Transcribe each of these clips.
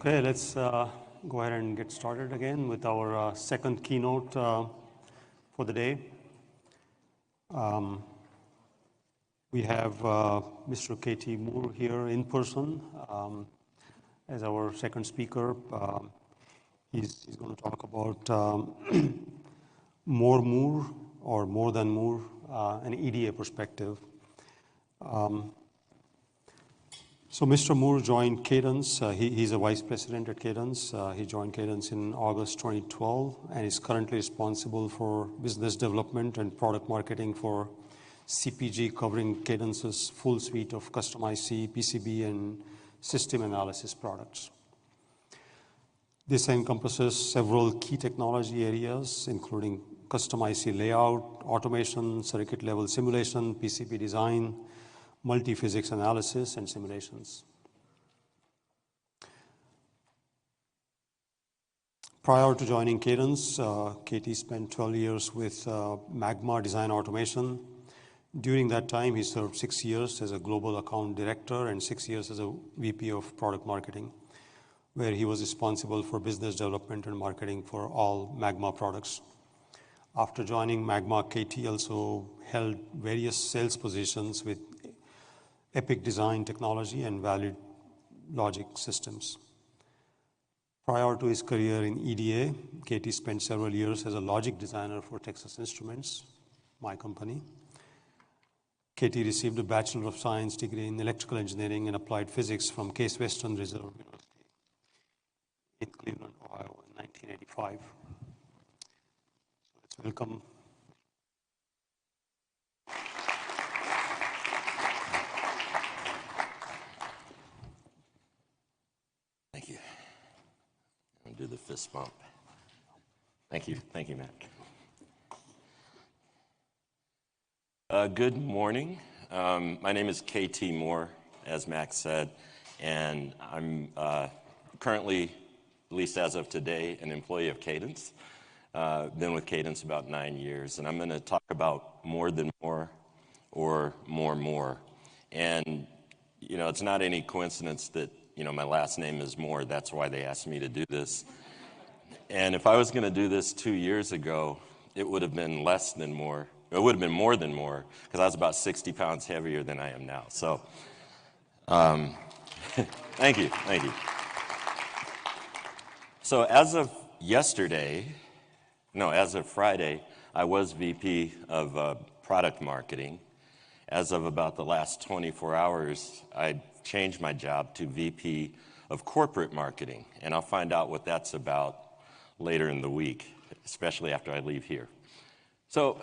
Okay, let's go ahead and get started again with our second keynote for the day. We have Mr. K.T. Moore here in person as our second speaker. He's going to talk about more Moore or more than Moore, an EDA perspective. So Mr. Moore joined Cadence. He's a vice president at Cadence. He joined Cadence in August 2012 and is currently responsible for business development and product marketing for CPG, covering Cadence's full suite of custom IC, PCB, and system analysis products. This encompasses several key technology areas, including custom IC layout, automation, circuit level simulation, PCB design, multi-physics analysis, and simulations. Prior to joining Cadence, KT spent 12 years with Magma Design Automation. During that time, he served 6 years as a global account director and 6 years as a VP of product marketing, where he was responsible for business development and marketing for all Magma products. After joining Magma, KT also held various sales positions with Epic Design Technology and Valid Logic Systems. Prior to his career in EDA, KT spent several years as a logic designer for Texas Instruments, my company. KT received a Bachelor of Science degree in Electrical Engineering and Applied Physics from Case Western Reserve University in Cleveland, Ohio in 1985. So let's welcome. Thank you. I'm going to do the fist bump. Thank you, Mac. Good morning. My name is K.T. Moore, as Mac said, and I'm currently, at least as of today, an employee of Cadence. Been with Cadence about 9 years, and I'm going to talk about more than more or more. And, you know, it's not any coincidence that my last name is Moore. That's why they asked me to do this. And if I was going to do this 2 years ago, it would have been less than more. It would have been more than more, because I was about 60 pounds heavier than I am now. So, thank you. So as of Friday, I was VP of product marketing. As of about the last 24 hours, I changed my job to VP of corporate marketing, and I'll find out what that's about later in the week, especially after I leave here. So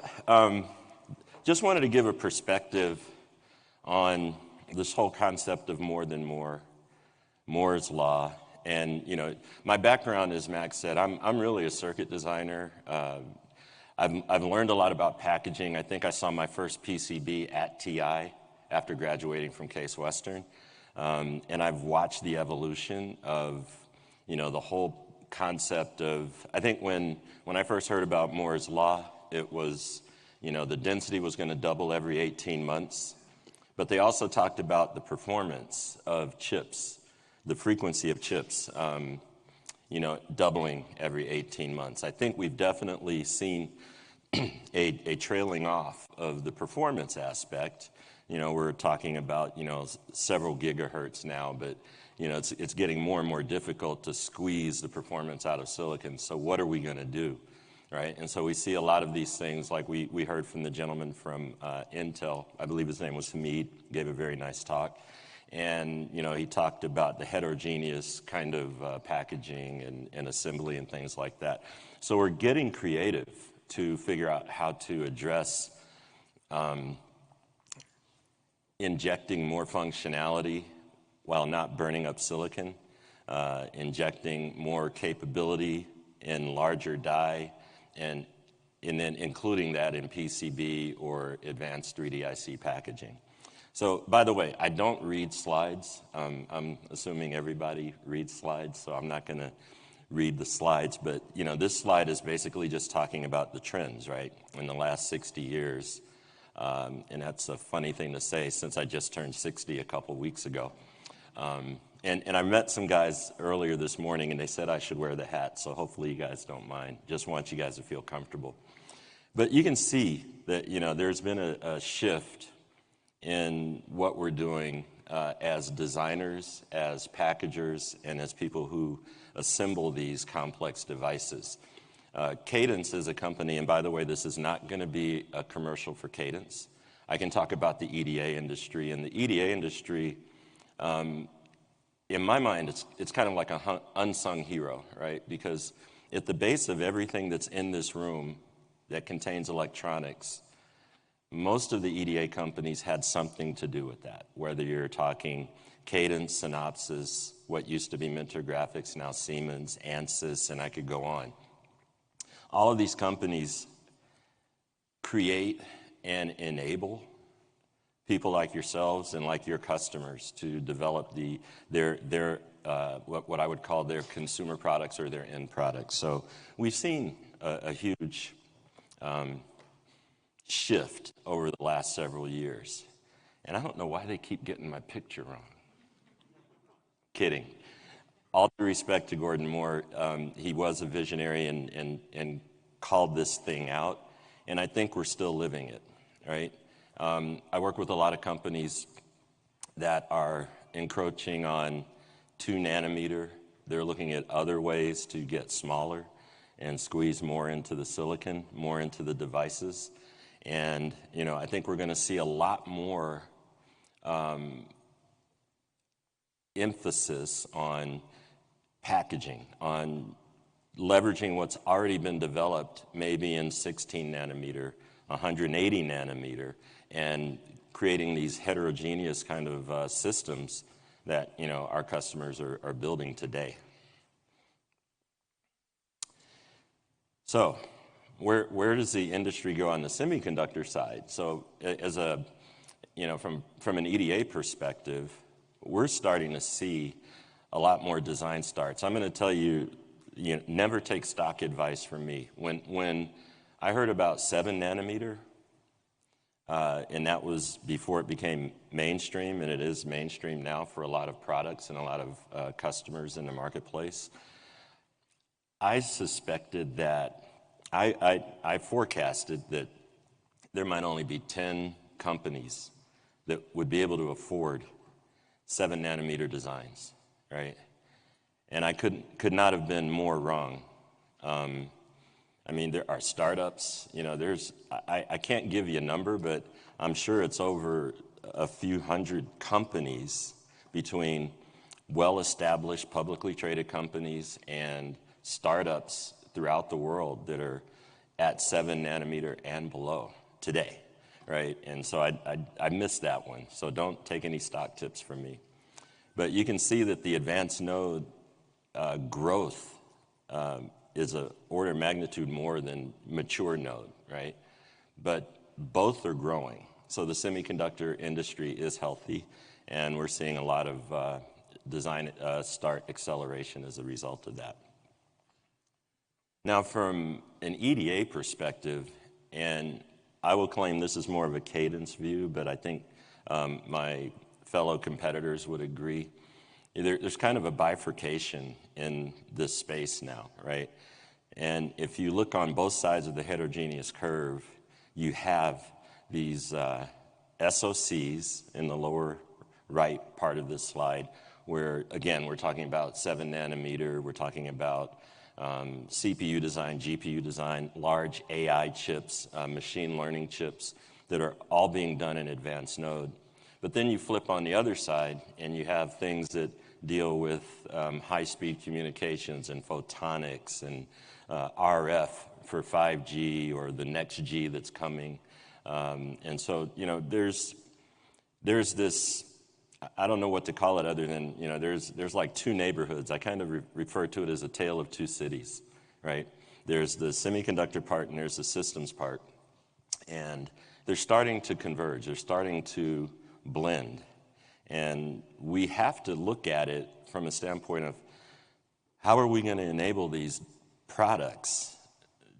just wanted to give a perspective on this whole concept of more than more, Moore's Law. And, my background, as Max said, I'm really a circuit designer. I've learned a lot about packaging. I think I saw my first PCB at TI after graduating from Case Western. And I've watched the evolution of, the whole concept of, I think when I first heard about Moore's Law, it was, the density was going to double every 18 months. But they also talked about the performance of chips, the frequency of chips, doubling every 18 months. I think we've definitely seen a trailing off of the performance aspect. We're talking about, several gigahertz now, but, it's getting more and more difficult to squeeze the performance out of silicon. So what are we going to do, right? And so we see a lot of these things, like we heard from the gentleman from Intel. I believe his name was Hamid, gave a very nice talk. And, he talked about the heterogeneous kind of packaging and assembly and things like that. So we're getting creative to figure out how to address injecting more functionality while not burning up silicon, injecting more capability in larger die, and then including that in PCB or advanced 3D IC packaging. So, by the way, I don't read slides. I'm assuming everybody reads slides, so I'm not going to read the slides. But, this slide is basically just talking about the trends, right, in the last 60 years. And that's a funny thing to say since I just turned 60 a couple weeks ago. And I met some guys earlier this morning, and they said I should wear the hat, so hopefully you guys don't mind. Just want you guys to feel comfortable. But you can see that, there's been a shift in what we're doing as designers, as packagers, and as people who assemble these complex devices. Cadence is a company, and by the way, this is not going to be a commercial for Cadence. I can talk about the EDA industry, and the EDA industry, in my mind, it's kind of like an unsung hero, right? Because at the base of everything that's in this room that contains electronics, most of the EDA companies had something to do with that, whether you're talking Cadence, Synopsys, what used to be Mentor Graphics, now Siemens, Ansys, and I could go on. All of these companies create and enable people like yourselves and like your customers to develop their what I would call their consumer products or their end products. So we've seen a huge shift over the last several years. And I don't know why they keep getting my picture wrong. Kidding. All due respect to Gordon Moore, he was a visionary and called this thing out. And I think we're still living it, right? I work with a lot of companies that are encroaching on 2 nanometer. They're looking at other ways to get smaller and squeeze more into the silicon, more into the devices. And, I think we're going to see a lot more emphasis on packaging, on leveraging what's already been developed, maybe in 16 nanometer, 180 nanometer, and creating these heterogeneous kind of systems that, our customers are building today. So, where does the industry go on the semiconductor side? So, as a, from an EDA perspective, we're starting to see a lot more design starts. I'm going to tell you, never take stock advice from me. When I heard about 7 nanometer, and that was before it became mainstream, and it is mainstream now for a lot of products and a lot of customers in the marketplace, I suspected that I forecasted that there might only be 10 companies that would be able to afford 7 nanometer designs, right? And I could not have been more wrong. There are startups, I can't give you a number, but I'm sure it's over a few hundred companies between well-established publicly traded companies and startups throughout the world that are at 7 nanometer and below today, right? And so I missed that one, so don't take any stock tips from me. But you can see that the advanced node growth is an order of magnitude more than mature node, right? But both are growing. So the semiconductor industry is healthy, and we're seeing a lot of design start acceleration as a result of that. Now, from an EDA perspective, and I will claim this is more of a Cadence view, but I think my fellow competitors would agree. There's kind of a bifurcation in this space now, right? And if you look on both sides of the heterogeneous curve, you have these SoCs in the lower right part of this slide, where, again, we're talking about 7 nanometer, we're talking about CPU design, GPU design, large AI chips, machine learning chips that are all being done in advanced node. But then you flip on the other side, and you have things that deal with high-speed communications and photonics and RF for 5G or the next G that's coming. And so, there's this, I don't know what to call it other than, there's like 2 neighborhoods. I kind of refer to it as a tale of 2 cities, right? There's the semiconductor part and there's the systems part. And they're starting to converge. They're starting to blend. And we have to look at it from a standpoint of how are we going to enable these products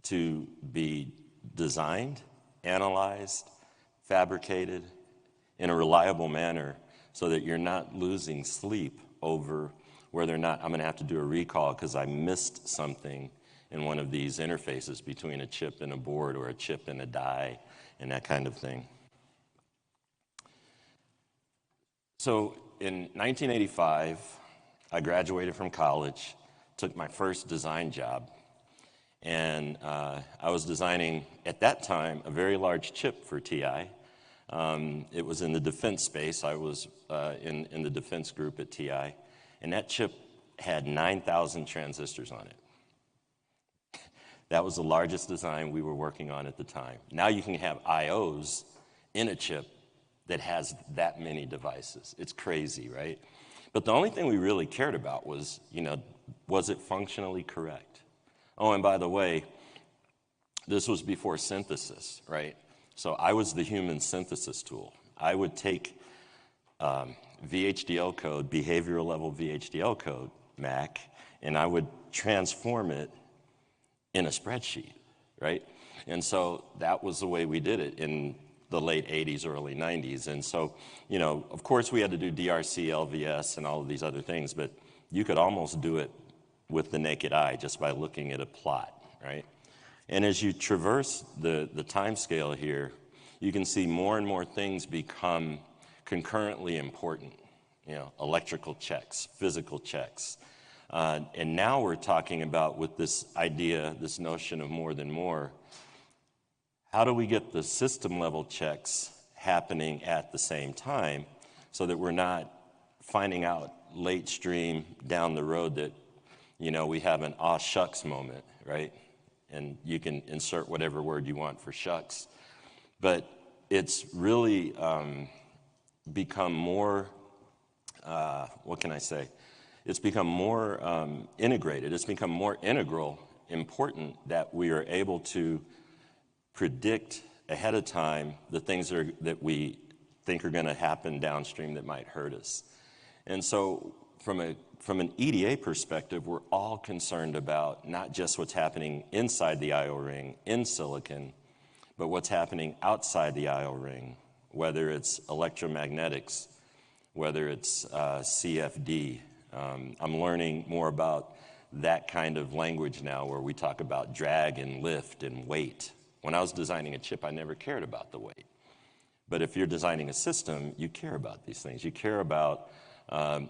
to be designed, analyzed, fabricated in a reliable manner so that you're not losing sleep over whether or not I'm going to have to do a recall because I missed something in one of these interfaces between a chip and a board or a chip and a die and that kind of thing. So in 1985, I graduated from college, took my first design job, and I was designing, at that time, a very large chip for TI. It was in the defense space. I was in the defense group at TI, and that chip had 9,000 transistors on it. That was the largest design we were working on at the time. Now you can have IOs in a chip that has that many devices. It's crazy, right? But the only thing we really cared about was, was it functionally correct? Oh, and by the way, this was before synthesis, right? So I was the human synthesis tool. I would take VHDL code, behavioral level VHDL code, Mac, and I would transform it in a spreadsheet, right? And so that was the way we did it in the late 80s, early 90s. And so, of course we had to do DRC, LVS, and all of these other things, but you could almost do it with the naked eye just by looking at a plot, right? And as you traverse the time scale here, you can see more and more things become concurrently important, electrical checks, physical checks. And now we're talking about, with this idea, this notion of more than more, how do we get the system level checks happening at the same time so that we're not finding out late stream down the road that, we have an aw shucks moment, right? And you can insert whatever word you want for shucks. But it's really become more, what can I say? It's become more integrated. It's become more integral, important that we are able to predict ahead of time the things that we think are going to happen downstream that might hurt us. And so from an EDA perspective, we're all concerned about not just what's happening inside the I/O ring in silicon, but what's happening outside the I/O ring, whether it's electromagnetics, whether it's CFD. I'm learning more about that kind of language now where we talk about drag and lift and weight. When I was designing a chip, I never cared about the weight. But if you're designing a system, you care about these things. You care about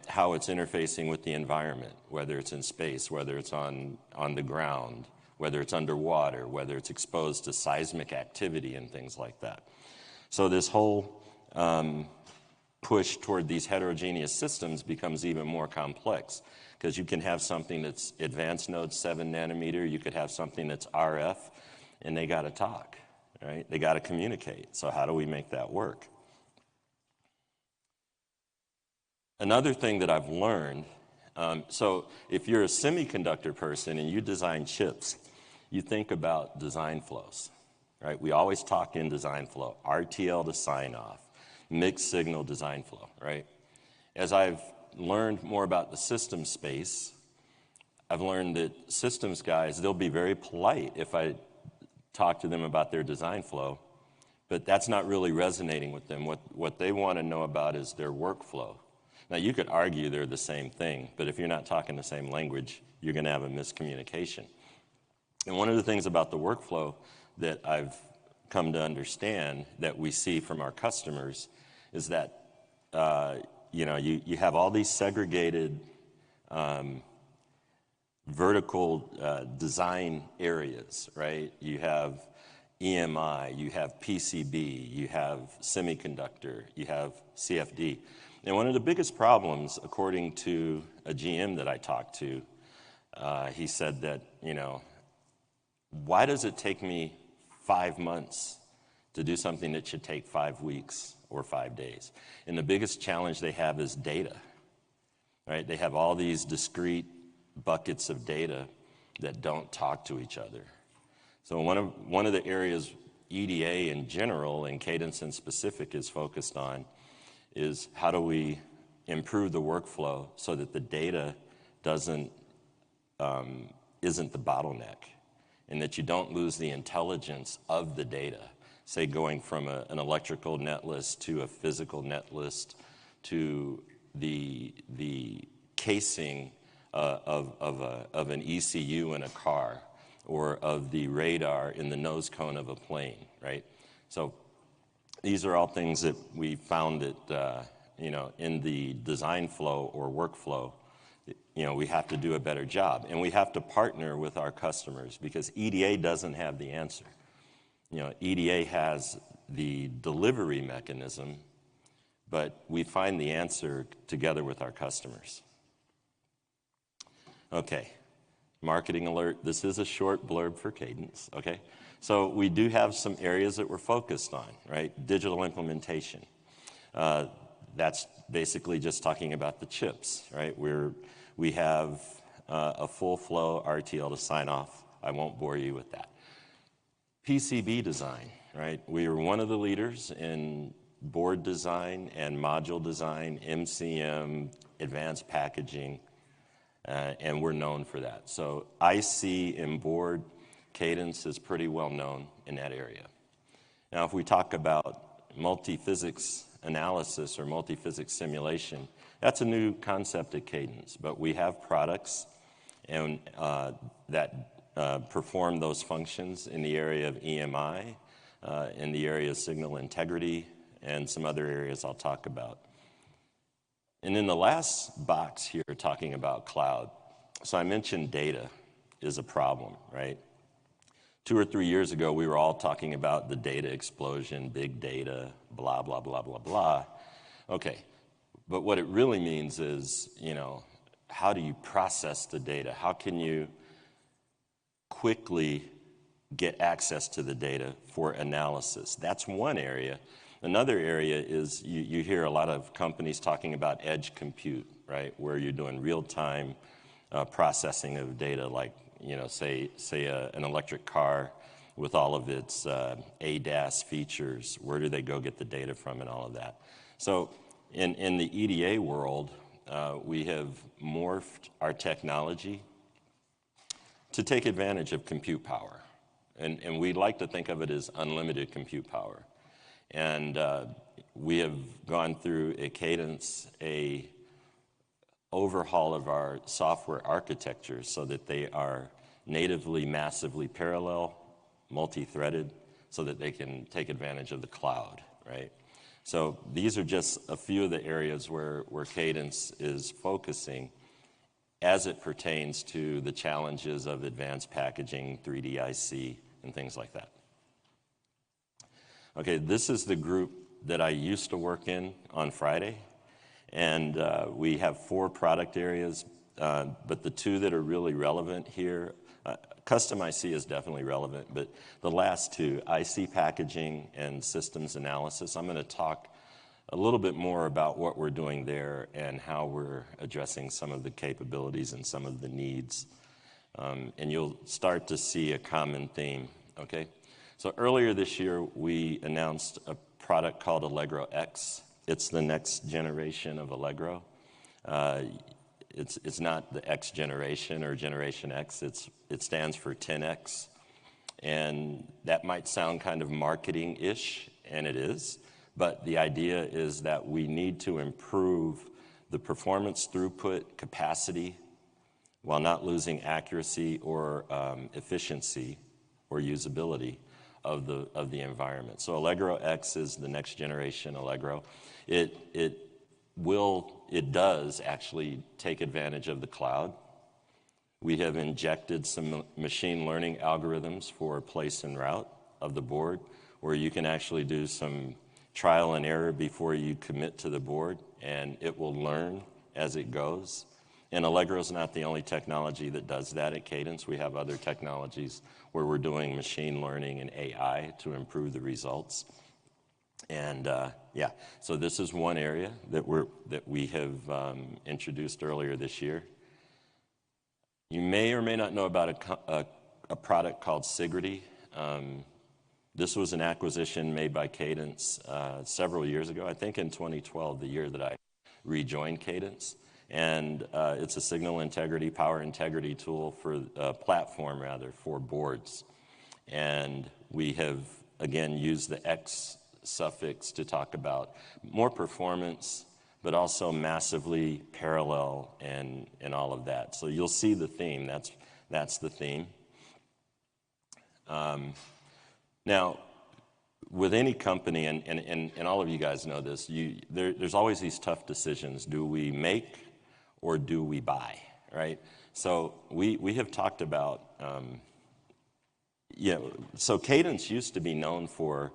how it's interfacing with the environment, whether it's in space, whether it's on the ground, whether it's underwater, whether it's exposed to seismic activity and things like that. So this whole push toward these heterogeneous systems becomes even more complex because you can have something that's advanced node 7 nanometer, you could have something that's RF, and they got to talk, right? They got to communicate. So how do we make that work? Another thing that I've learned, so if you're a semiconductor person and you design chips, you think about design flows, right? We always talk in design flow, RTL to sign off, mixed signal design flow, right? As I've learned more about the system space, I've learned that systems guys, they'll be very polite if I talk to them about their design flow, but that's not really resonating with them. What they want to know about is their workflow. Now, you could argue they're the same thing, but if you're not talking the same language, you're going to have a miscommunication. And one of the things about the workflow that I've come to understand that we see from our customers is that, you have all these segregated vertical design areas, right? You have EMI, you have PCB, you have semiconductor, you have CFD. And one of the biggest problems, according to a GM that I talked to, he said that, why does it take me 5 months to do something that should take 5 weeks or 5 days? And the biggest challenge they have is data, right? They have all these discrete buckets of data that don't talk to each other. So one of the areas EDA in general and Cadence in specific is focused on is how do we improve the workflow so that the data isn't the bottleneck, and that you don't lose the intelligence of the data, say going from an electrical net list to a physical net list to the casing of an ECU in a car, or of the radar in the nose cone of a plane, right? So these are all things that we found that, in the design flow or workflow, we have to do a better job. And we have to partner with our customers, because EDA doesn't have the answer. EDA has the delivery mechanism, but we find the answer together with our customers. Okay, marketing alert. This is a short blurb for Cadence, okay? So we do have some areas that we're focused on, right? Digital implementation. That's basically just talking about the chips, right? We have a full flow RTL to sign off. I won't bore you with that. PCB design, right? We are one of the leaders in board design and module design, MCM, advanced packaging, and we're known for that. So IC and board, Cadence is pretty well known in that area. Now, if we talk about multi-physics analysis or multi-physics simulation, that's a new concept at Cadence, but we have products and that perform those functions in the area of EMI, in the area of signal integrity, and some other areas I'll talk about. And in the last box here, talking about cloud, so I mentioned data is a problem, right? 2 or 3 years ago, we were all talking about the data explosion, big data, blah, blah, blah, blah, blah. Okay, but what it really means is, how do you process the data? How can you quickly get access to the data for analysis? That's one area. Another area is you hear a lot of companies talking about edge compute, right? Where you're doing real-time processing of data, like, say an electric car with all of its ADAS features. Where do they go get the data from and all of that? So in the EDA world, we have morphed our technology to take advantage of compute power. And we like to think of it as unlimited compute power. And we have gone through at Cadence a overhaul of our software architecture so that they are natively massively parallel, multi-threaded, so that they can take advantage of the cloud, right? So these are just a few of the areas where Cadence is focusing as it pertains to the challenges of advanced packaging, 3D IC, and things like that. Okay, this is the group that I used to work in on Friday, and we have 4 product areas, but the 2 that are really relevant here, custom IC is definitely relevant, but the last 2, IC packaging and systems analysis, I'm going to talk a little bit more about what we're doing there and how we're addressing some of the capabilities and some of the needs. And you'll start to see a common theme, okay? So earlier this year, we announced a product called Allegro X. It's the next generation of Allegro. It's not the X generation or Generation X. It stands for 10X. And that might sound kind of marketing-ish, and it is. But the idea is that we need to improve the performance, throughput, capacity, while not losing accuracy or efficiency or usability of the environment. So Allegro X is the next generation Allegro. It does actually take advantage of the cloud. We have injected some machine learning algorithms for place and route of the board, where you can actually do some trial and error before you commit to the board, and it will learn as it goes. And Allegro is not the only technology that does that at Cadence. We have other technologies where we're doing machine learning and AI to improve the results. And so this is one area that we have introduced earlier this year. You may or may not know about a product called Sigrity. This was an acquisition made by Cadence several years ago, I think in 2012, the year that I rejoined Cadence. And it's a signal integrity, power integrity tool for platform, rather, for boards. And we have, again, used the X suffix to talk about more performance, but also massively parallel and all of that. So you'll see the theme. That's the theme. Now, with any company, and all of you guys know this, there's always these tough decisions. Do we make or do we buy, right? So we have talked about, so Cadence used to be known for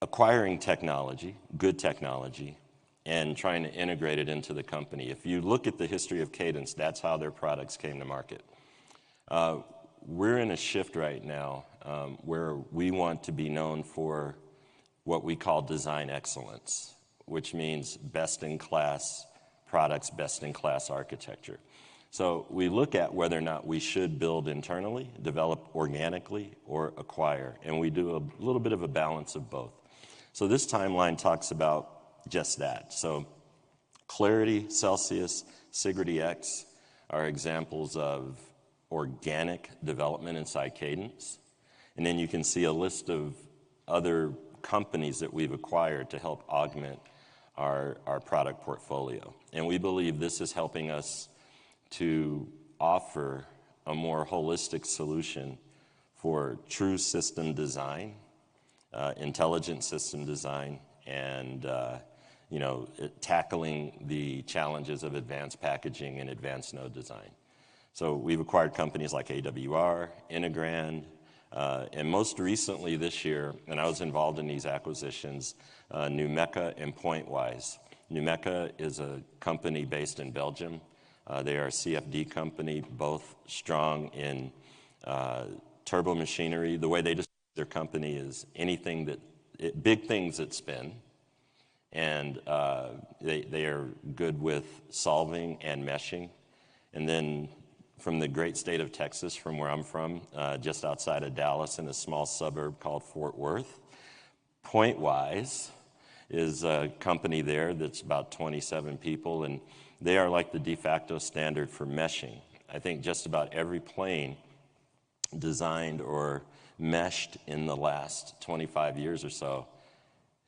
acquiring technology, good technology, and trying to integrate it into the company. If you look at the history of Cadence, that's how their products came to market. We're in a shift right now where we want to be known for what we call design excellence, which means best-in-class products, best-in-class architecture. So we look at whether or not we should build internally, develop organically, or acquire, and we do a little bit of a balance of both. So this timeline talks about just that. So Clarity, Celsius, Sigrity X are examples of organic development inside Cadence. And then you can see a list of other companies that we've acquired to help augment our product portfolio. And we believe this is helping us to offer a more holistic solution for true system design, intelligent system design, and tackling the challenges of advanced packaging and advanced node design. So we've acquired companies like AWR, Integrand, and most recently this year, and I was involved in these acquisitions, Numeka and Pointwise. Numeka is a company based in Belgium. They are a CFD company, both strong in turbo machinery. The way they describe their company is big things that spin, and they are good with solving and meshing. And then from the great state of Texas, from where I'm from, just outside of Dallas in a small suburb called Fort Worth, Pointwise is a company there that's about 27 people, and they are like the de facto standard for meshing. I think just about every plane designed or meshed in the last 25 years or so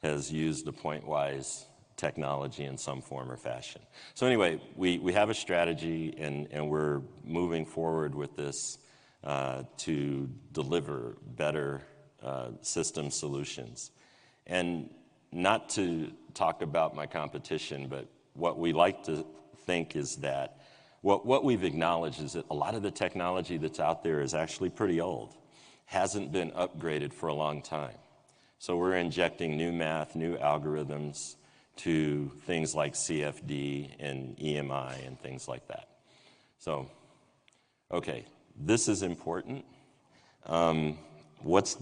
has used the Pointwise technology in some form or fashion. So anyway, we have a strategy, and we're moving forward with this to deliver better system solutions. And not to talk about my competition, but what we like to think is that what we've acknowledged is that a lot of the technology that's out there is actually pretty old, hasn't been upgraded for a long time. So we're injecting new math, new algorithms to things like CFD and EMI and things like that. So, okay, this is important. What's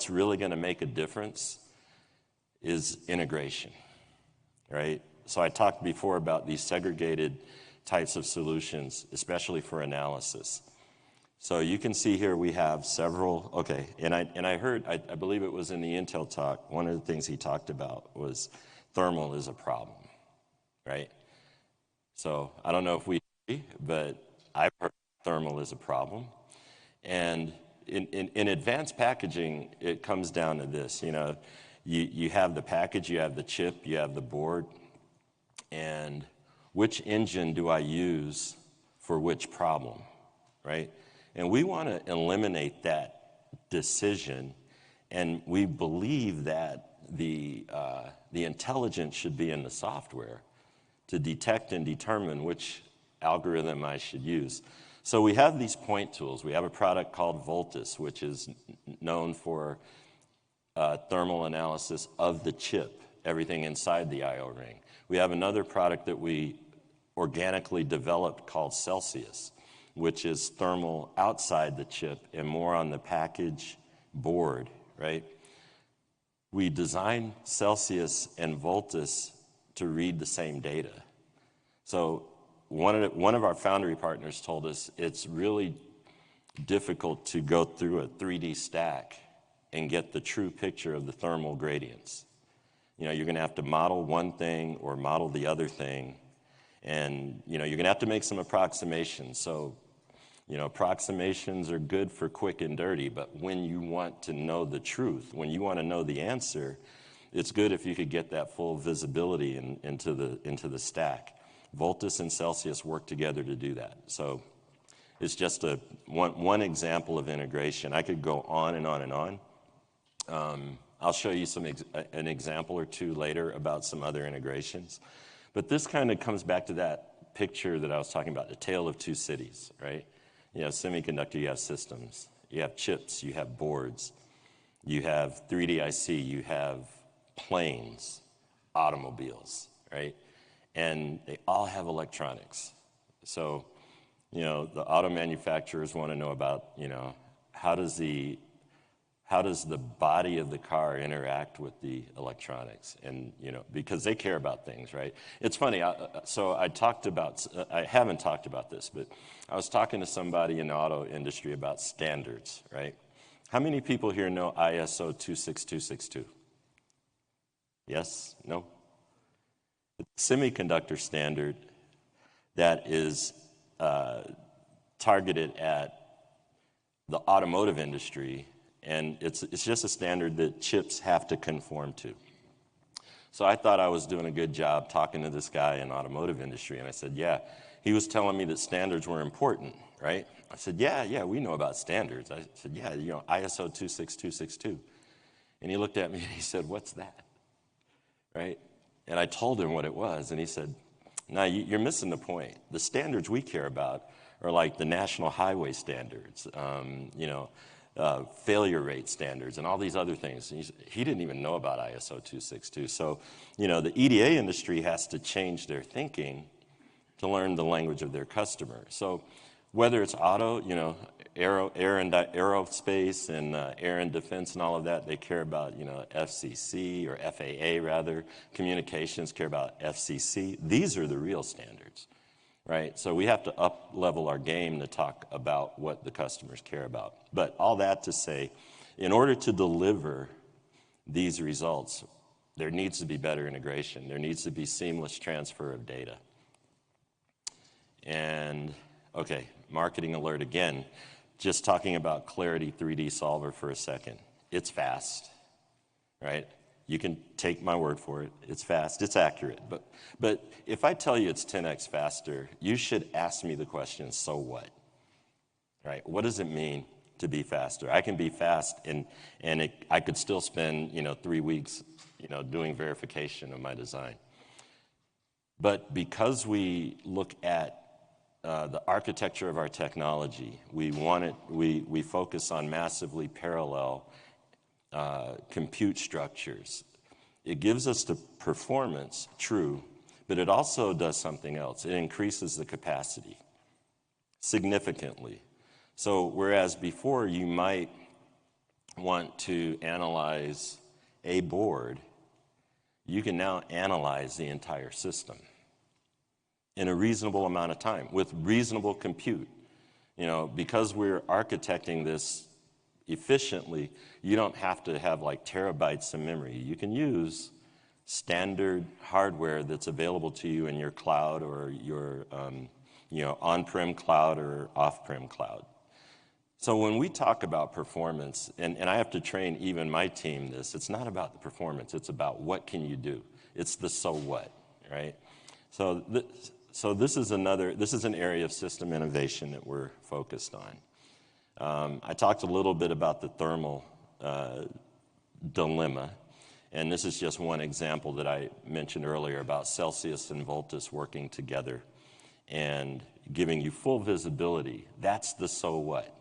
really going to make a difference is integration, right? So I talked before about these segregated types of solutions, especially for analysis. So you can see here we have several, okay, and I heard, I believe it was in the Intel talk, one of the things he talked about was thermal is a problem, right? So I don't know if we agree, but I've heard thermal is a problem. And in advanced packaging, it comes down to this, you have the package, you have the chip, you have the board, and which engine do I use for which problem, right? And we want to eliminate that decision, and we believe that the intelligence should be in the software to detect and determine which algorithm I should use. So we have these point tools. We have a product called Voltus, which is known for thermal analysis of the chip, everything inside the I/O ring. We have another product that we organically developed called Celsius, which is thermal outside the chip and more on the package board, right? We designed Celsius and Voltus to read the same data. So one of our foundry partners told us it's really difficult to go through a 3D stack and get the true picture of the thermal gradients. You're going to have to model one thing or model the other thing, and you're going to have to make some approximations. So approximations are good for quick and dirty, but when you want to know the truth, when you want to know the answer, it's good if you could get that full visibility into the stack. Voltus and Celsius work together to do that. So it's just one example of integration. I could go on and on and on. I'll show you an example or two later about some other integrations. But this kind of comes back to that picture that I was talking about, the tale of two cities, right? You have semiconductor, you have systems, you have chips, you have boards, you have 3D IC, you have planes, automobiles, right? And they all have electronics. So, the auto manufacturers want to know about, how does the body of the car interact with the electronics? And, because they care about things, right? It's funny, I haven't talked about this, but I was talking to somebody in the auto industry about standards, right? How many people here know ISO 26262? Yes? No? It's a semiconductor standard that is targeted at the automotive industry, and it's just a standard that chips have to conform to. So I thought I was doing a good job talking to this guy in the automotive industry, and I said, yeah. He was telling me that standards were important, right? I said, yeah, we know about standards. I said, yeah, ISO 26262. And he looked at me and he said, what's that? Right? And I told him what it was, and he said, no, you're missing the point. The standards we care about are like the national highway standards, failure rate standards, and all these other things. He didn't even know about ISO 262. So, the EDA industry has to change their thinking to learn the language of their customer. So whether it's auto, aerospace and air and defense and all of that, they care about, FCC or FAA rather. Communications care about FCC. These are the real standards, right? So we have to up-level our game to talk about what the customers care about. But all that to say, in order to deliver these results, there needs to be better integration. There needs to be seamless transfer of data. And, okay, marketing alert again. Just talking about Clarity 3D Solver for a second. It's fast, right? You can take my word for it. It's fast, it's accurate. But if I tell you it's 10x faster, you should ask me the question, so what? Right? What does it mean to be faster? I can be fast and I could still spend, 3 weeks, doing verification of my design. But because we look at the architecture of our technology, we focus on massively parallel compute structures. It gives us the performance, true, but it also does something else. It increases the capacity significantly. So whereas before you might want to analyze a board, you can now analyze the entire system in a reasonable amount of time with reasonable compute. Because we're architecting this efficiently, you don't have to have like terabytes of memory. You can use standard hardware that's available to you in your cloud or your on-prem cloud or off-prem cloud. So when we talk about performance, and I have to train even my team this, it's not about the performance, it's about what can you do. It's the so what, right? So this is an area of system innovation that we're focused on. I talked a little bit about the thermal dilemma, and this is just one example that I mentioned earlier about Celsius and Voltus working together and giving you full visibility. That's the so what.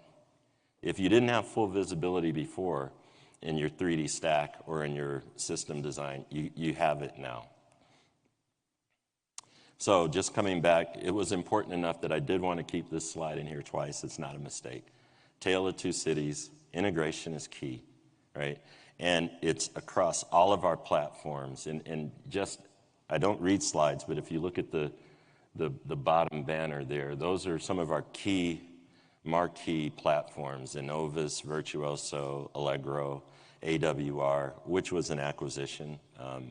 If you didn't have full visibility before in your 3D stack or in your system design, you have it now. So just coming back, it was important enough that I did want to keep this slide in here twice. It's not a mistake. Tale of two cities, integration is key, right? And it's across all of our platforms. And just, I don't read slides, but if you look at the bottom banner there, those are some of our marquee platforms: Innovus, Virtuoso, Allegro, AWR, which was an acquisition,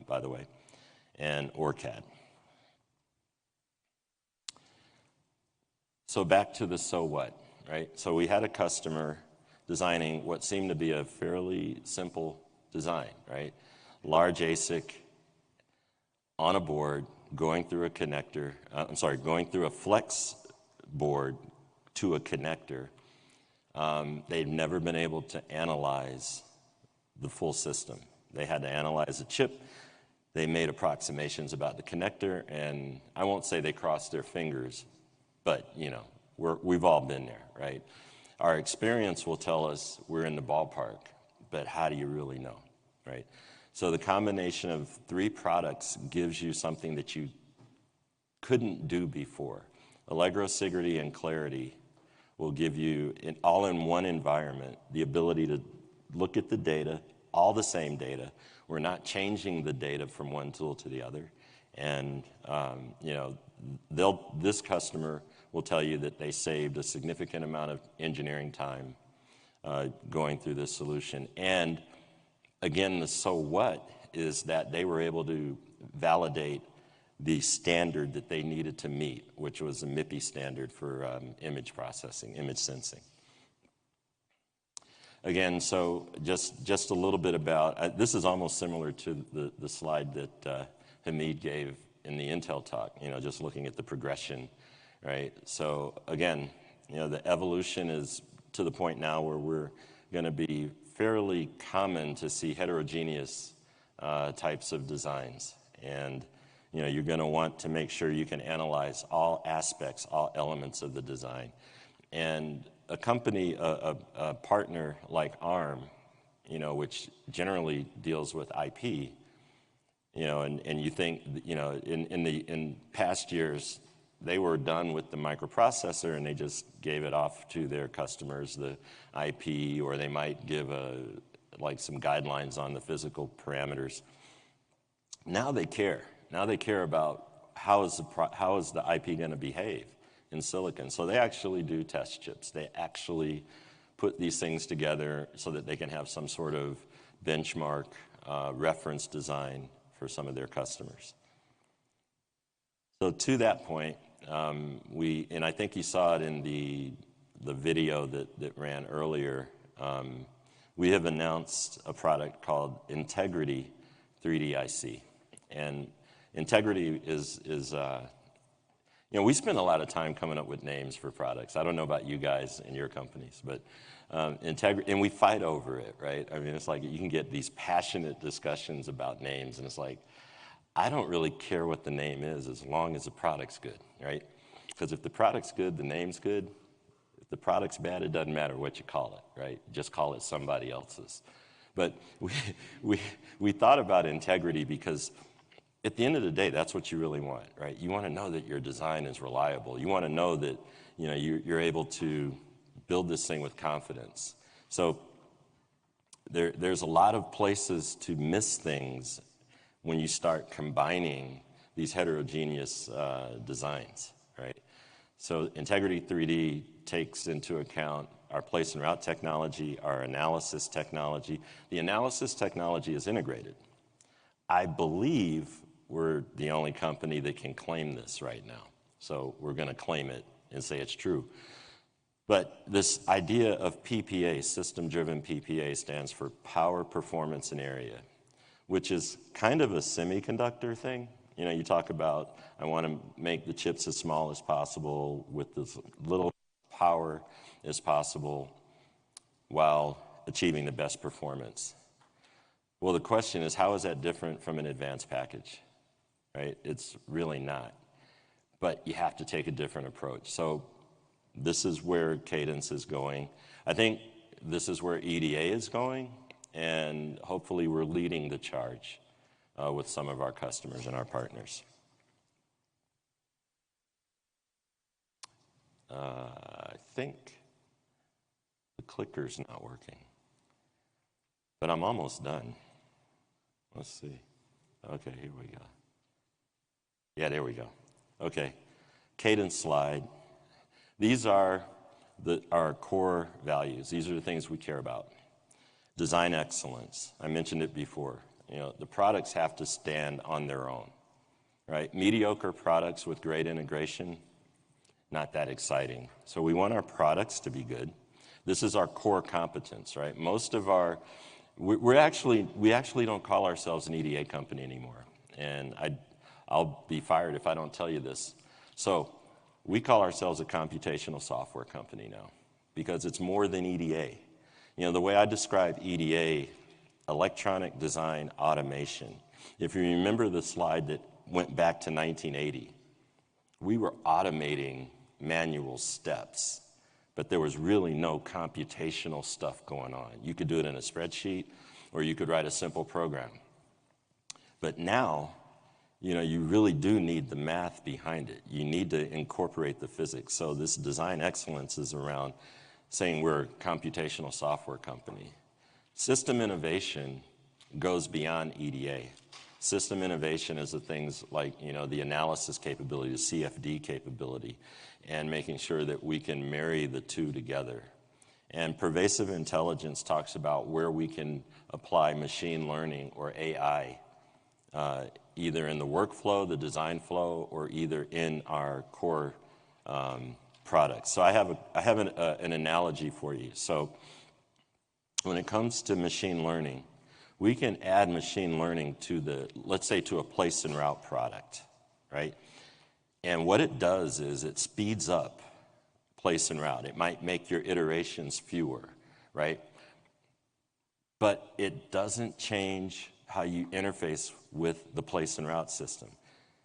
by the way, and OrCAD. So back to the so what, right? So we had a customer designing what seemed to be a fairly simple design, right? large ASIC on a board, going through a connector, going through a flex board to a connector. They've never been able to analyze the full system. They had to analyze a chip. They made approximations about the connector, and I won't say they crossed their fingers, but we've all been there, right? Our experience will tell us we're in the ballpark, but how do you really know, right? So the combination of 3 products gives you something that you couldn't do before. Allegro, Sigrity, and Clarity will give you, all in one environment, the ability to look at the data, all the same data. We're not changing the data from one tool to the other. And, this customer will tell you that they saved a significant amount of engineering time going through this solution. And again, the so what is that they were able to validate the standard that they needed to meet, which was the MIPI standard for image processing, image sensing. Again, so just a little bit about, this is almost similar to the slide that Hamid gave in the Intel talk, just looking at the progression, right? So again, the evolution is to the point now where we're going to be fairly common to see heterogeneous types of designs. And you're going to want to make sure you can analyze all aspects, all elements of the design. And a company, a partner like ARM, which generally deals with IP, and you think, in past years, they were done with the microprocessor and they just gave it off to their customers, the IP, or they might give some guidelines on the physical parameters. Now they care. Now they care about how is the IP going to behave in silicon. So they actually do test chips. They actually put these things together so that they can have some sort of benchmark reference design for some of their customers. So to that point, and I think you saw it in the video that ran earlier, we have announced a product called Integrity 3D IC. And Integrity is we spend a lot of time coming up with names for products. I don't know about you guys and your companies, but Integrity, and we fight over it, right? I mean, it's like you can get these passionate discussions about names, and it's like, I don't really care what the name is as long as the product's good, right? Because if the product's good, the name's good. If the product's bad, it doesn't matter what you call it, right? Just call it somebody else's. But we thought about integrity because at the end of the day, that's what you really want, right? You want to know that your design is reliable. You want to know that you're able to build this thing with confidence. So there's a lot of places to miss things when you start combining these heterogeneous designs, right? So Integrity 3D takes into account our place and route technology, our analysis technology. The analysis technology is integrated. I believe we're the only company that can claim this right now. So we're going to claim it and say it's true. But this idea of PPA, system-driven PPA, stands for power, performance, and area, which is kind of a semiconductor thing. You talk about, I want to make the chips as small as possible with as little power as possible while achieving the best performance. Well, the question is, how is that different from an advanced package, right? It's really not. But you have to take a different approach. So this is where Cadence is going. I think this is where EDA is going, and hopefully we're leading the charge with some of our customers and our partners. I think the clicker's not working, but I'm almost done. Let's see. Okay, here we go. Yeah, there we go. Okay, Cadence slide. These are our core values. These are the things we care about. Design excellence. I mentioned it before. The products have to stand on their own, right? Mediocre products with great integration, not that exciting. So we want our products to be good. This is our core competence, right? Most of our we actually don't call ourselves an EDA company anymore. And I'll be fired if I don't tell you this. So we call ourselves a computational software company now because it's more than EDA. You know, the way I describe EDA, electronic design automation, if you remember the slide that went back to 1980, we were automating manual steps, but there was really no computational stuff going on. You could do it in a spreadsheet, or you could write a simple program. But now, you know, you really do need the math behind it. You need to incorporate the physics. So this design excellence is around saying we're a computational software company. System innovation goes beyond EDA. System innovation is the things like, you know, the analysis capability, the CFD capability, and making sure that we can marry the two together. And pervasive intelligence talks about where we can apply machine learning or AI, either in the workflow, the design flow, or either in our core products. So I have an analogy for you. So when it comes to machine learning, we can add machine learning to let's say to a place and route product, right? And what it does is it speeds up place and route. It might make your iterations fewer, right? But it doesn't change how you interface with the place and route system,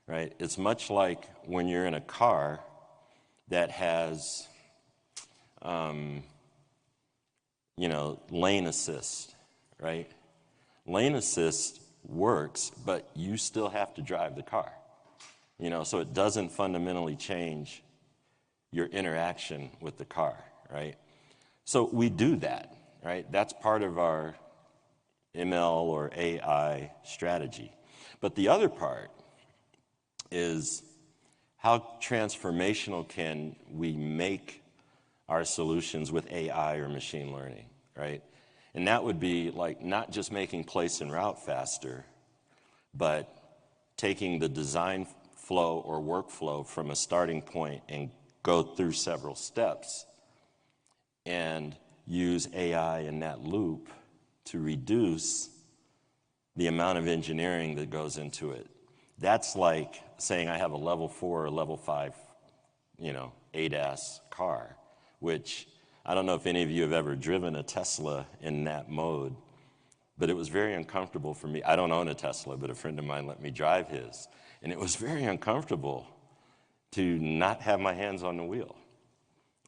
right? It's much like when you're in a car that has, you know, lane assist, right? Lane assist works, but you still have to drive the car, you know, so it doesn't fundamentally change your interaction with the car, right? So we do that, right? That's part of our ML or AI strategy. But the other part is how transformational can we make our solutions with AI or machine learning, right? And that would be like not just making place and route faster, but taking the design flow or workflow from a starting point and go through several steps and use AI in that loop to reduce the amount of engineering that goes into it. That's like saying I have a level 4 or level 5, you know, ADAS car, which I don't know if any of you have ever driven a Tesla in that mode, but it was very uncomfortable for me. I don't own a Tesla, but a friend of mine let me drive his. And it was very uncomfortable to not have my hands on the wheel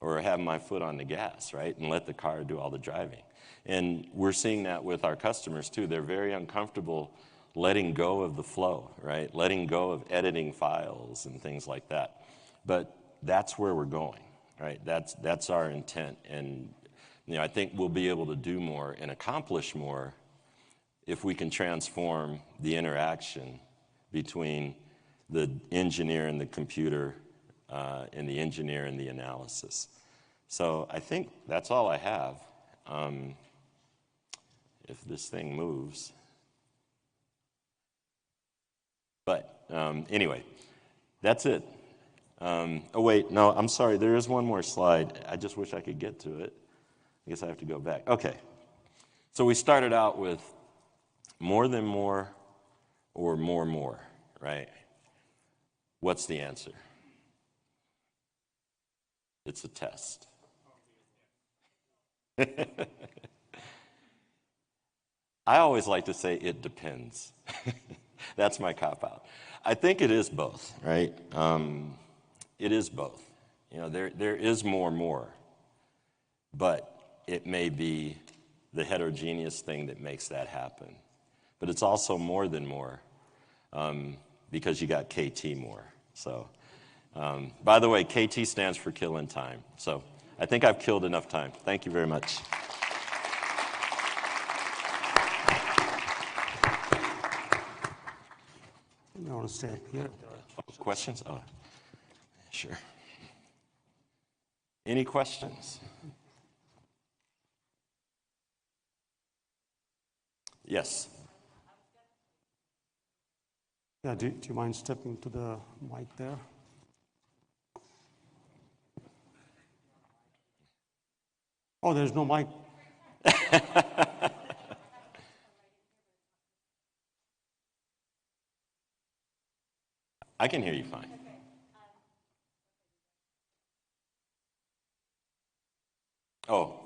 or have my foot on the gas, right? And let the car do all the driving. And we're seeing that with our customers too. They're very uncomfortable letting go of the flow, right? Letting go of editing files and things like that. But that's where we're going. Right, that's our intent, and you know I think we'll be able to do more and accomplish more if we can transform the interaction between the engineer and the computer, and the engineer and the analysis. So I think that's all I have. If this thing moves, but anyway, that's it. Oh, wait, no, I'm sorry. There is one more slide. I just wish I could get to it. I guess I have to go back. Okay. So we started out with more than more or more, right? What's the answer? It's a test. I always like to say it depends. That's my cop-out. I think it is both, right? It is both. You know, there is more, but it may be the heterogeneous thing that makes that happen. But it's also more than more, because you got KT more. So, by the way, KT stands for kill in time. So I think I've killed enough time. Thank you very much. I want to stay up here. Questions? Oh, sure. Any questions? Yes. Yeah, do you mind stepping to the mic there? Oh, there's no mic. I can hear you fine. Oh.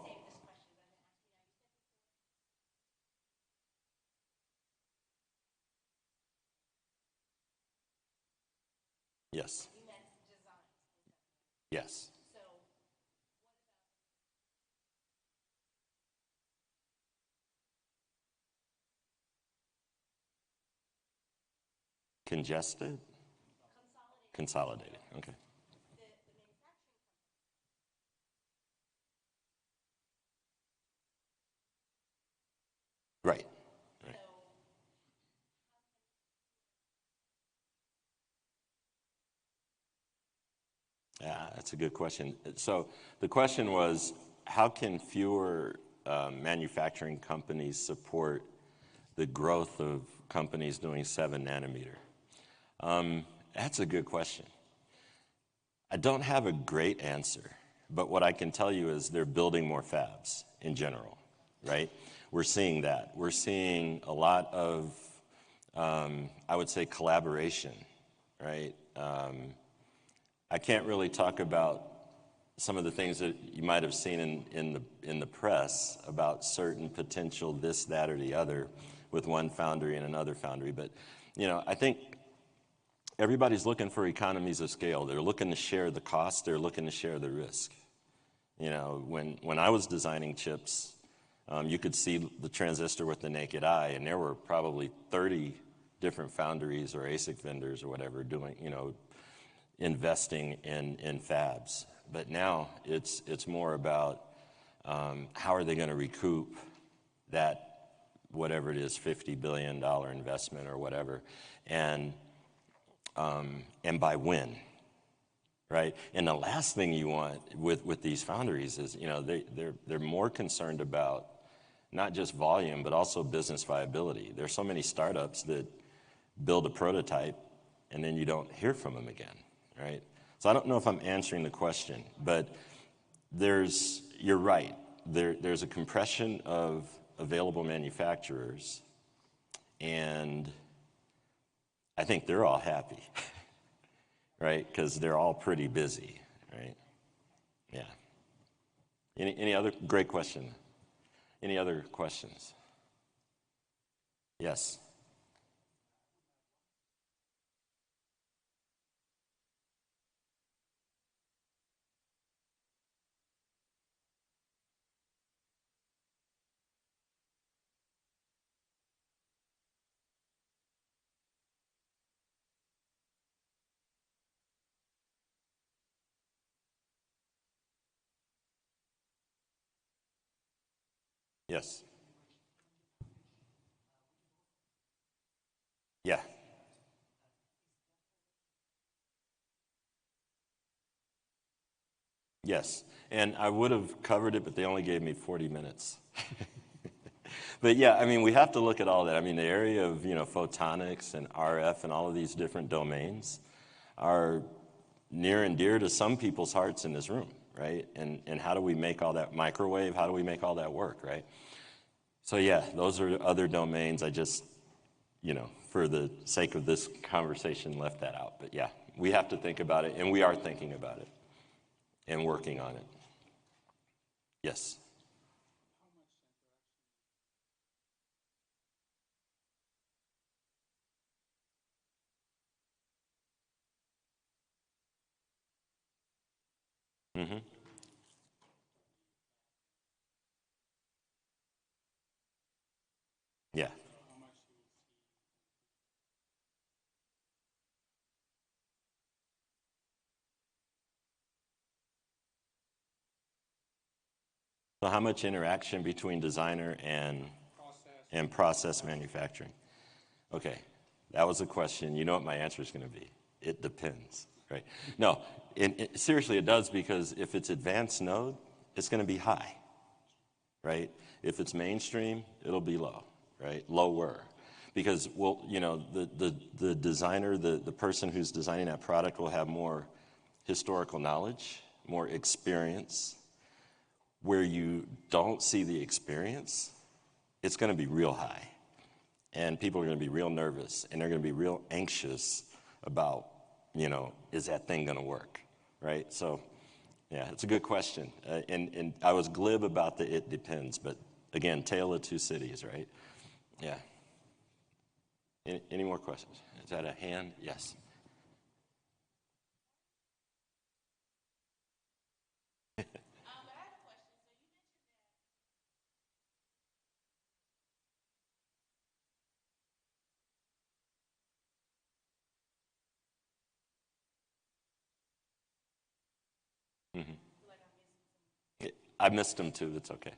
Yes. Yes. Congested? Consolidated. Okay. Right. Right. Yeah, that's a good question. So the question was, how can fewer manufacturing companies support the growth of companies doing 7 nanometer? That's a good question. I don't have a great answer, but what I can tell you is they're building more fabs in general, right? We're seeing that. We're seeing a lot of, I would say, collaboration, right? I can't really talk about some of the things that you might have seen in the press about certain potential this, that, or the other with one foundry and another foundry. But, I think everybody's looking for economies of scale. They're looking to share the cost. They're looking to share the risk. When I was designing chips, you could see the transistor with the naked eye, and there were probably 30 different foundries or ASIC vendors or whatever doing, investing in fabs. But now it's more about how are they going to recoup that, whatever it is, $50 billion investment or whatever, and by when, right? And the last thing you want with these foundries is, they're more concerned about not just volume, but also business viability. There's so many startups that build a prototype and then you don't hear from them again, right? So I don't know if I'm answering the question, but you're right. There's a compression of available manufacturers, and I think they're all happy, right? Because they're all pretty busy, right? Yeah. Any other great question? Any other questions? Yes. Yes. Yeah. Yes. And I would have covered it, but they only gave me 40 minutes. But yeah, I mean, we have to look at all that. I mean, the area of, photonics and RF and all of these different domains are near and dear to some people's hearts in this room, right? And how do we make all that microwave? How do we make all that work, right? So yeah, those are other domains. I just, for the sake of this conversation, left that out. But yeah, we have to think about it, and we are thinking about it and working on it. Yes. Mm-hmm. Yeah. So how much interaction between designer and process manufacturing? Okay, that was a question. You know what my answer is going to be. It depends, right? No, seriously, it does, because if it's advanced node, it's going to be high, right? If it's mainstream, it'll be low, right? Lower. Because, well, the designer, the person who's designing that product will have more historical knowledge, more experience. Where you don't see the experience, it's going to be real high. And people are going to be real nervous, and they're going to be real anxious about is that thing going to work, right? So, yeah, it's a good question. And I was glib about the it depends, but again, tale of two cities, right? Yeah. Any more questions? Is that a hand? Yes. Hmm. I missed them too. It's okay.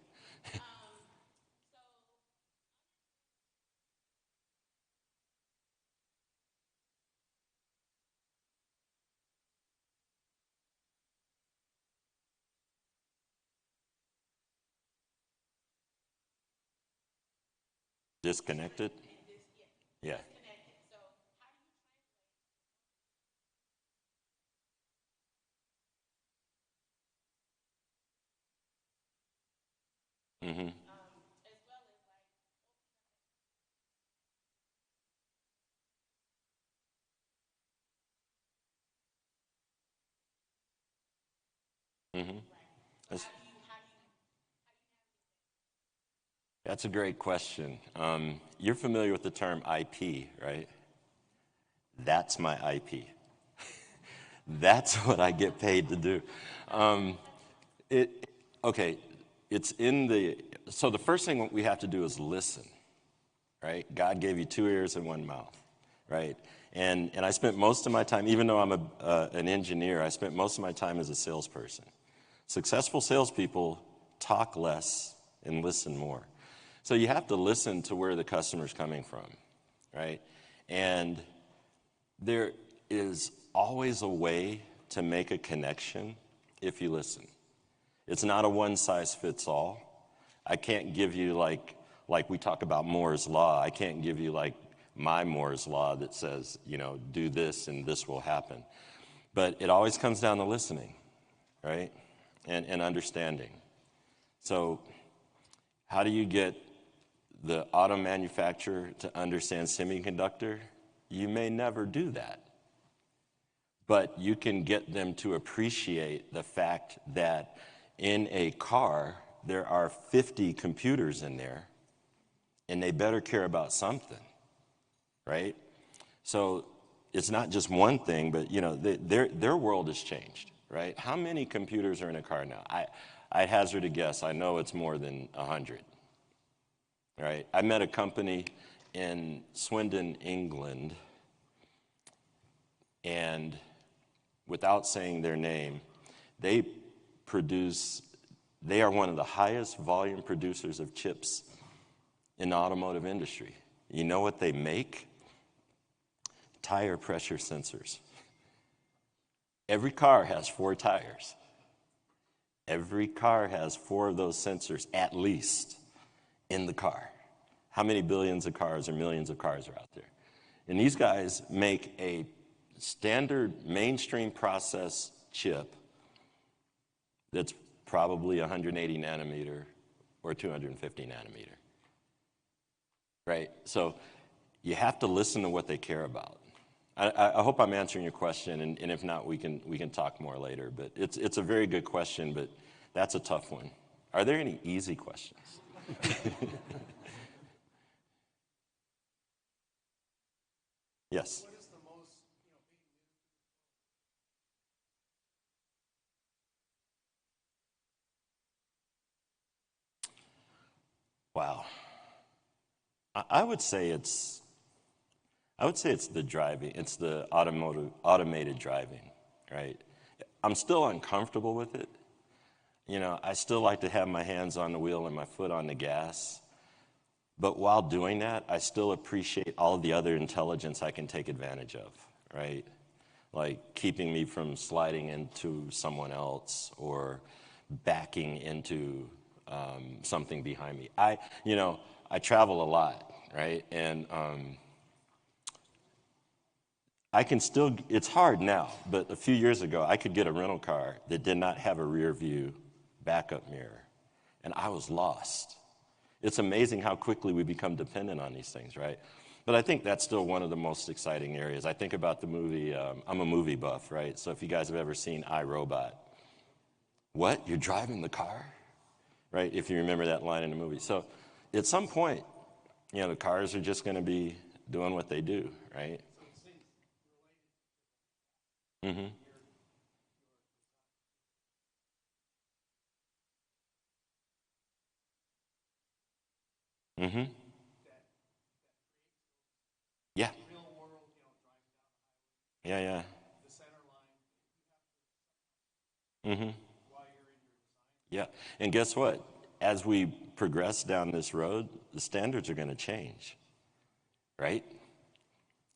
Disconnected? Yeah. Mm-hmm. Mm-hmm. That's, that's a great question. You're familiar with the term IP, right? That's my IP. That's what I get paid to do. Um, it okay. It's in the so the first thing we have to do is listen, right? God gave you two ears and one mouth, right? And I spent most of my time, even though I'm an engineer, I spent most of my time as a salesperson. Successful salespeople talk less and listen more. So you have to listen to where the customer's coming from, right? And there is always a way to make a connection if you listen. It's not a one size fits all. I can't give you like we talk about Moore's law. I can't give you like my Moore's law that says, do this and this will happen. But it always comes down to listening, right? And understanding. So how do you get the auto manufacturer to understand semiconductor? You may never do that. But you can get them to appreciate the fact that in a car, there are 50 computers in there, and they better care about something, right? So it's not just one thing, but their world has changed, right? How many computers are in a car now? I hazard a guess. I know it's more than 100, right? I met a company in Swindon, England, and without saying their name, they are one of the highest volume producers of chips in the automotive industry. You know what they make? Tire pressure sensors. Every car has 4 tires. Every car has 4 of those sensors at least in the car. How many billions of cars or millions of cars are out there? And these guys make a standard mainstream process chip that's probably 180 nanometer or 250 nanometer, right? So you have to listen to what they care about. I hope I'm answering your question, and if not, we can talk more later. But it's a very good question, but that's a tough one. Are there any easy questions? Yes. Wow. I would say it's the driving. It's the automated driving, right? I'm still uncomfortable with it. I still like to have my hands on the wheel and my foot on the gas. But while doing that, I still appreciate all of the other intelligence I can take advantage of, right? Like keeping me from sliding into someone else or backing into something behind me. I travel a lot, right? And I can still, it's hard now, but a few years ago, I could get a rental car that did not have a rear view backup mirror, and I was lost. It's amazing how quickly we become dependent on these things, right? But I think that's still one of the most exciting areas. I think about the movie, I'm a movie buff, right? So if you guys have ever seen iRobot, what, you're driving the car? Right, if you remember that line in the movie. So at some point, the cars are just going to be doing what they do, right? Mm-hmm. Mm-hmm. Yeah. Yeah, yeah. Mm-hmm. Yeah. And guess what? As we progress down this road, the standards are going to change, right?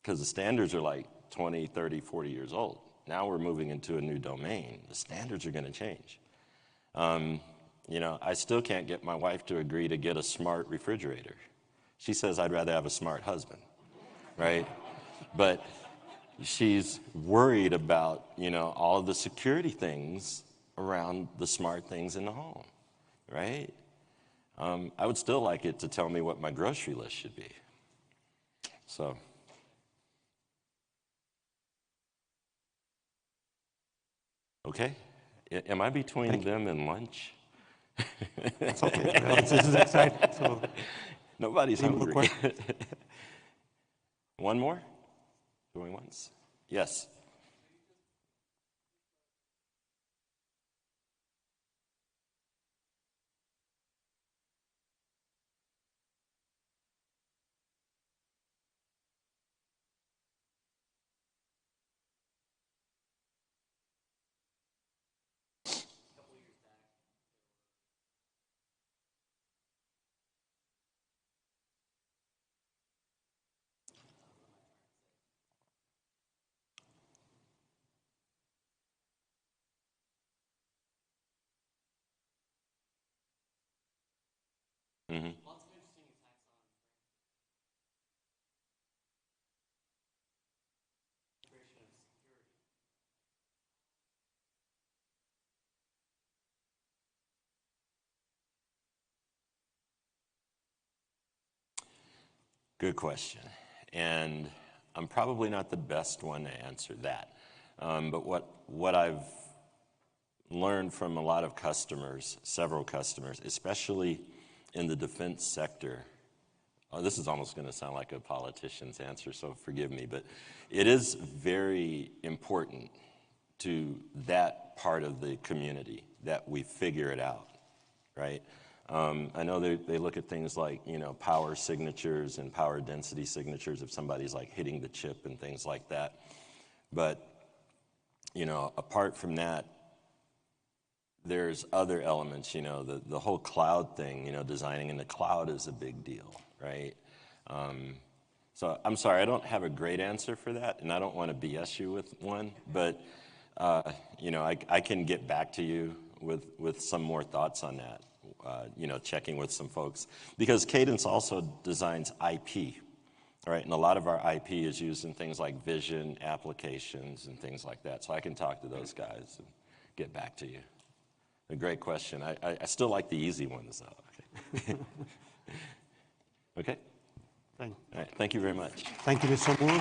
Because the standards are like 20, 30, 40 years old. Now we're moving into a new domain. The standards are going to change. I still can't get my wife to agree to get a smart refrigerator. She says I'd rather have a smart husband, right? But she's worried about, all of the security things around the smart things in the home, right? I would still like it to tell me what my grocery list should be. So, okay. Am I between them and lunch? That's okay. Well, this is exciting. So, Nobody's any more hungry. questions? One more? Going once? Yes. Mm-hmm. Good question. And I'm probably not the best one to answer that. But what I've learned from a lot of customers, several customers, especially in the defense sector, this is almost going to sound like a politician's answer, so forgive me, but it is very important to that part of the community that we figure it out, right? I know they look at things like, power signatures and power density signatures if somebody's like hitting the chip and things like that. But, apart from that, there's other elements, the whole cloud thing, designing in the cloud is a big deal, right? So I'm sorry, I don't have a great answer for that, and I don't want to BS you with one, but, I can get back to you with some more thoughts on that, checking with some folks. Because Cadence also designs IP, right? And a lot of our IP is used in things like vision applications and things like that. So I can talk to those guys and get back to you. A great question. I still like the easy ones, though. Okay. Okay? All right. Thank you very much. Thank you, Mr. Moore.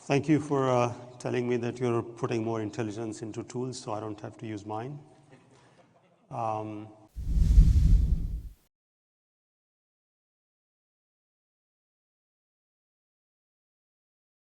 Thank you for telling me that you're putting more intelligence into tools so I don't have to use mine.